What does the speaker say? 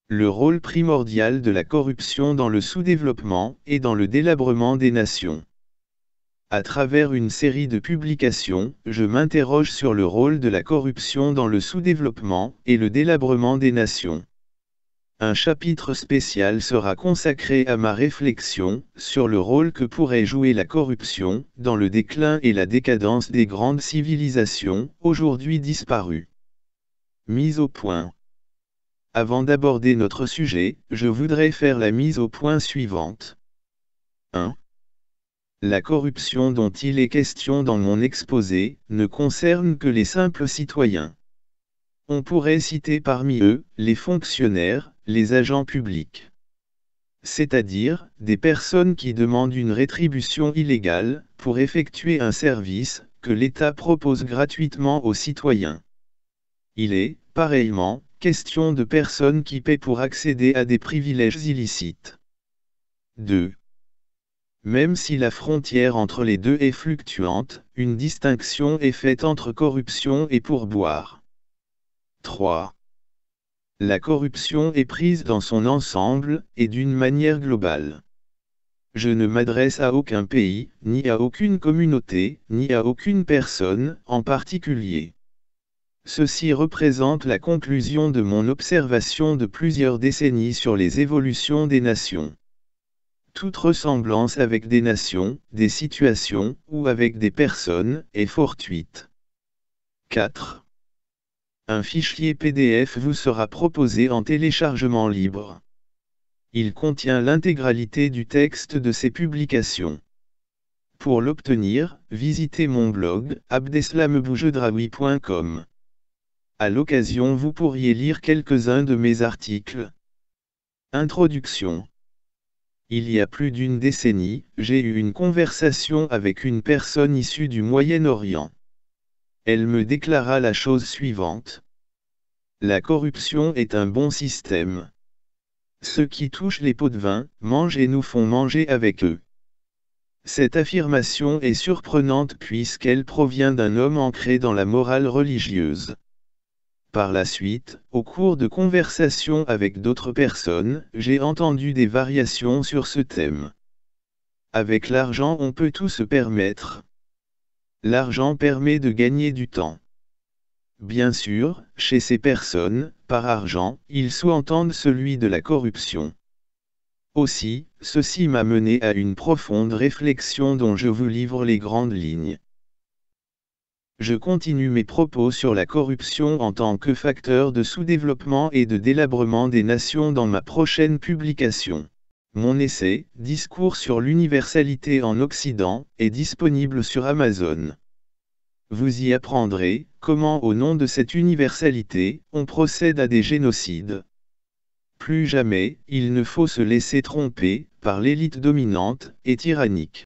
Le rôle primordial de la corruption dans le sous-développement et dans le délabrement des nations. À travers une série de publications, je m'interroge sur le rôle de la corruption dans le sous-développement et le délabrement des nations. Un chapitre spécial sera consacré à ma réflexion sur le rôle que pourrait jouer la corruption dans le déclin et la décadence des grandes civilisations, aujourd'hui disparues. Mise au point. Avant d'aborder notre sujet, je voudrais faire la mise au point suivante. 1. La corruption dont il est question dans mon exposé ne concerne que les simples citoyens. On pourrait citer parmi eux, les fonctionnaires, les agents publics. C'est-à-dire, des personnes qui demandent une rétribution illégale, pour effectuer un service, que l'État propose gratuitement aux citoyens. Il est, pareillement, question de personnes qui paient pour accéder à des privilèges illicites. 2. Même si la frontière entre les deux est fluctuante, une distinction est faite entre corruption et pourboire. 3. La corruption est prise dans son ensemble, et d'une manière globale. Je ne m'adresse à aucun pays, ni à aucune communauté, ni à aucune personne, en particulier. Ceci représente la conclusion de mon observation de plusieurs décennies sur les évolutions des nations. Toute ressemblance avec des nations, des situations, ou avec des personnes, est fortuite. 4. Un fichier PDF vous sera proposé en téléchargement libre. Il contient l'intégralité du texte de ces publications. Pour l'obtenir, visitez mon blog, abdeslameboujedraoui.com. À l'occasion, vous pourriez lire quelques-uns de mes articles. Introduction. Il y a plus d'une décennie, j'ai eu une conversation avec une personne issue du Moyen-Orient. Elle me déclara la chose suivante. La corruption est un bon système. Ceux qui touchent les pots de vin, mangent et nous font manger avec eux. Cette affirmation est surprenante puisqu'elle provient d'un homme ancré dans la morale religieuse. Par la suite, au cours de conversations avec d'autres personnes, j'ai entendu des variations sur ce thème. Avec l'argent on peut tout se permettre. L'argent permet de gagner du temps. Bien sûr, chez ces personnes, par argent, ils sous-entendent celui de la corruption. Aussi, ceci m'a mené à une profonde réflexion dont je vous livre les grandes lignes. Je continue mes propos sur la corruption en tant que facteur de sous-développement et de délabrement des nations dans ma prochaine publication. Mon essai, Discours sur l'universalité en Occident, est disponible sur Amazon. Vous y apprendrez, comment au nom de cette universalité, on procède à des génocides. Plus jamais, il ne faut se laisser tromper, par l'élite dominante, et tyrannique.